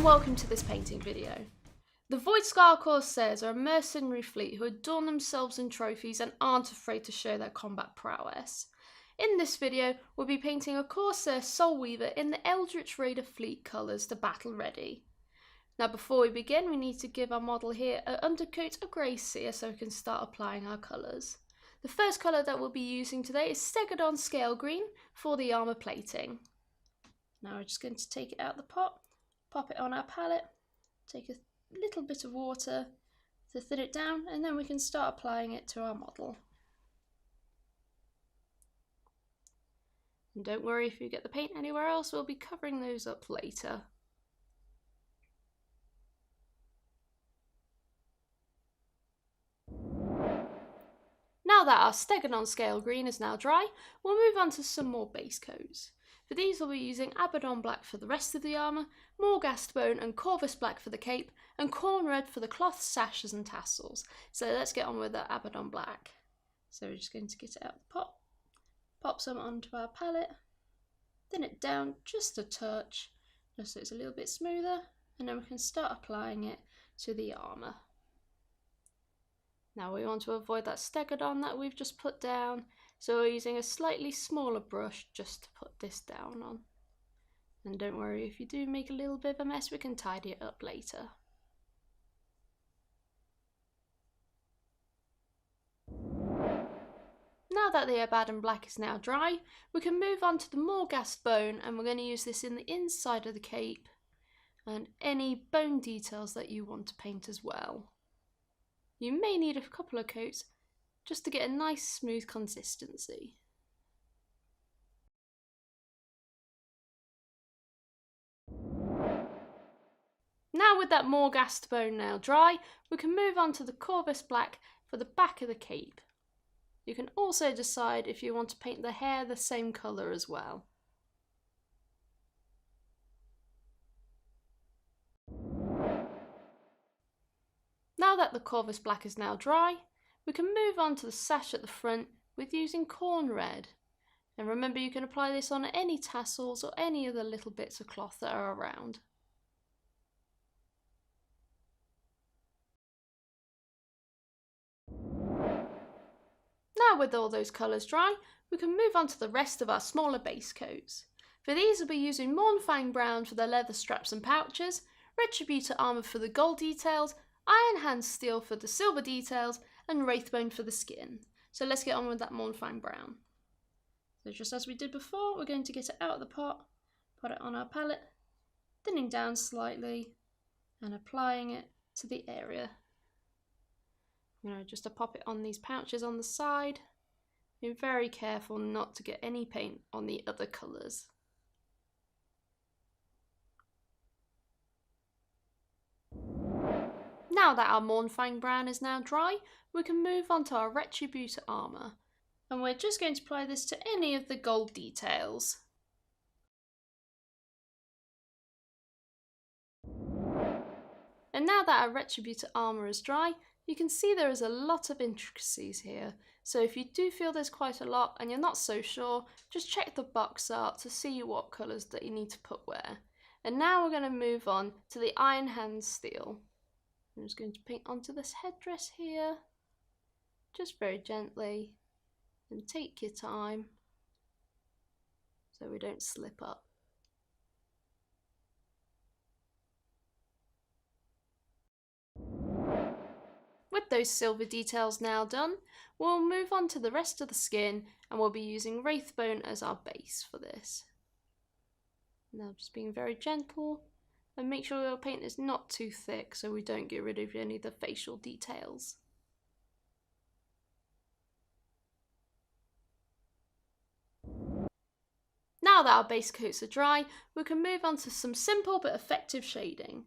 and welcome to this painting video. The Voidscar Corsairs are a mercenary fleet who adorn themselves in trophies and aren't afraid to show their combat prowess. In this video, we'll be painting a Corsair Soul Weaver in the Eldritch Raider fleet colours to battle ready. Now before we begin, we need to give our model here an undercoat of grey cere so we can start applying our colours. The first colour that we'll be using today is Stegodon Scale Green for the armour plating. Now we're just going to take it out of the pot, pop it on our palette, take a little bit of water to thin it down, and then we can start applying it to our model. And don't worry if you get the paint anywhere else, we'll be covering those up later. Now that our Stegodon Scale Green is now dry, we'll move on to some more base coats. For these we'll be using Abaddon Black for the rest of the armour, Morghast Bone and Corvus Black for the cape, and Corn Red for the cloth, sashes and tassels. So let's get on with the Abaddon Black. So we're just going to get it out of the pot, pop some onto our palette, thin it down just a touch, just so it's a little bit smoother, and then we can start applying it to the armour. Now we want to avoid that Stegodon that we've just put down, so we're using a slightly smaller brush just to put this down on. And don't worry if you do make a little bit of a mess, we can tidy it up later. Now that the Abaddon Black is now dry, we can move on to the Morghast Bone, and we're going to use this in the inside of the cape and any bone details that you want to paint as well. You may need a couple of coats just to get a nice smooth consistency. Now with that Morghast Bone now dry, we can move on to the Corvus Black for the back of the cape. You can also decide if you want to paint the hair the same colour as well. Now that the Corvus Black is now dry, we can move on to the sash at the front with using Corn Red. And remember, you can apply this on any tassels or any other little bits of cloth that are around. Now with all those colours dry, we can move on to the rest of our smaller base coats. For these we'll be using Mournfang Brown for the leather straps and pouches, Retribute Armor for the gold details, Iron Hand Steel for the silver details, and Wraithbone for the skin. So let's get on with that Mournfang Brown. So just as we did before, we're going to get it out of the pot, put it on our palette, thinning down slightly and applying it to the area. Just to pop it on these pouches on the side. Be very careful not to get any paint on the other colours. Now that our Mournfang Brown is now dry, we can move on to our Retribute Armor, and we're just going to apply this to any of the gold details. And now that our Retribute Armor is dry, you can see there is a lot of intricacies here, so if you do feel there's quite a lot and you're not so sure, just check the box art to see what colours that you need to put where. And now we're going to move on to the Iron Hand Steel. I'm just going to paint onto this headdress here, just very gently, and take your time so we don't slip up. With those silver details now done, we'll move on to the rest of the skin, and we'll be using Wraithbone as our base for this. Now just being very gentle, and make sure your paint is not too thick so we don't get rid of any of the facial details. Now that our base coats are dry, we can move on to some simple but effective shading.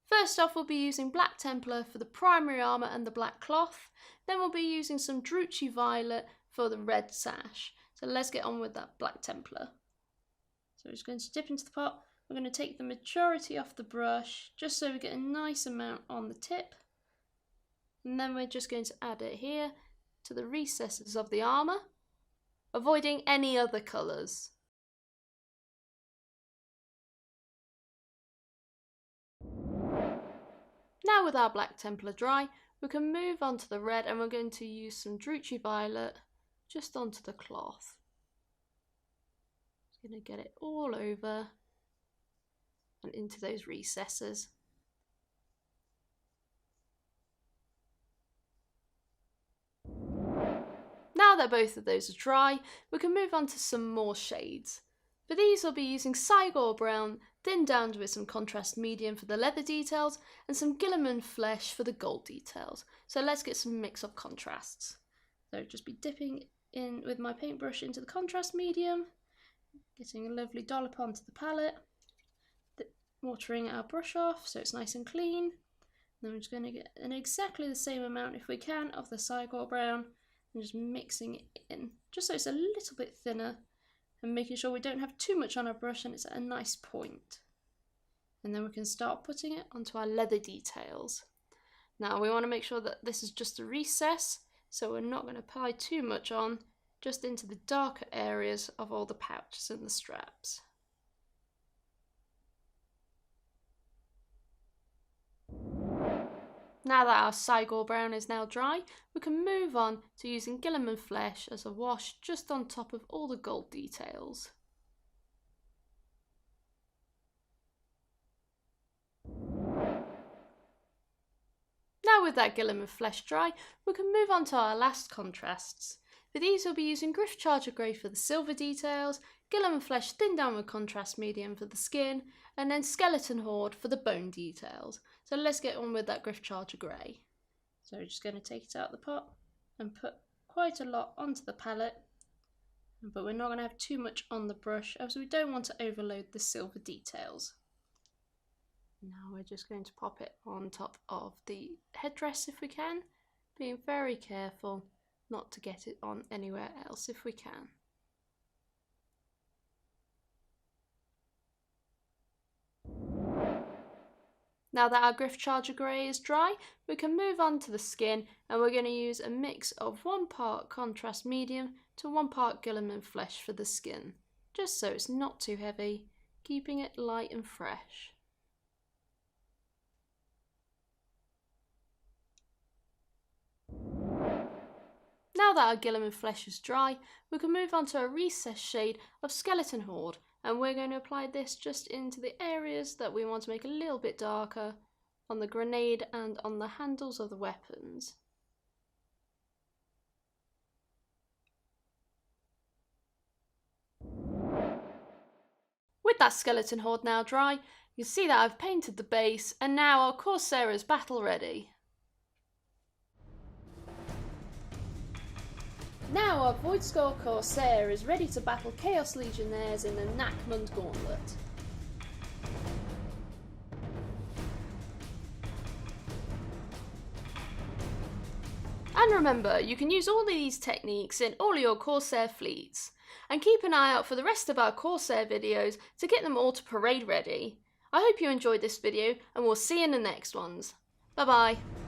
First off, we'll be using Black Templar for the primary armour and the black cloth. Then we'll be using some Druchii Violet for the red sash. So let's get on with that Black Templar. So we're just going to dip into the pot. We're going to take the majority off the brush just so we get a nice amount on the tip. And then we're just going to add it here to the recesses of the armour, avoiding any other colours. Now with our black Templar dry, we can move on to the red, and we're going to use some Druchii Violet just onto the cloth. Just going to get it all over and into those recesses. Now that both of those are dry, we can move on to some more shades. For these we'll be using Cygor Brown, thinned down with some contrast medium for the leather details, and some Guilliman Flesh for the gold details. So let's get some mix of contrasts. So just be dipping in with my paintbrush into the contrast medium, getting a lovely dollop onto the palette, watering our brush off so it's nice and clean. Then we're just going to get exactly the same amount, if we can, of the Cygor Brown, and just mixing it in, just so it's a little bit thinner, and making sure we don't have too much on our brush and it's at a nice point. And then we can start putting it onto our leather details. Now we want to make sure that this is just a recess, so we're not going to apply too much on, just into the darker areas of all the pouches and the straps. Now that our Cygor Brown is now dry, we can move on to using Guilliman Flesh as a wash just on top of all the gold details. Now with that Guilliman Flesh dry, we can move on to our last contrasts. For these we'll be using Griff Charger Grey for the silver details, Guilliman Flesh thinned down with contrast medium for the skin, and then Skeleton Horde for the bone details. So let's get on with that Griff Charger Grey. So we're just going to take it out of the pot and put quite a lot onto the palette, but we're not going to have too much on the brush as we don't want to overload the silver details. Now we're just going to pop it on top of the headdress if we can, being very careful not to get it on anywhere else if we can. Now that our Griff Charger Grey is dry, we can move on to the skin, and we're going to use a mix of 1 part contrast medium to 1 part Guilliman Flesh for the skin, just so it's not too heavy, keeping it light and fresh. Now that our Guilliman Flesh is dry, we can move on to a recessed shade of Skeleton Horde, and we're going to apply this just into the areas that we want to make a little bit darker, on the grenade and on the handles of the weapons. With that Skeleton Horde now dry, you can see that I've painted the base, and now our Corsair is battle ready. Now our Voidskull Corsair is ready to battle Chaos Legionnaires in the Nakmund Gauntlet. And remember, you can use all of these techniques in all your Corsair fleets. And keep an eye out for the rest of our Corsair videos to get them all to parade ready. I hope you enjoyed this video, and we'll see you in the next ones. Bye bye.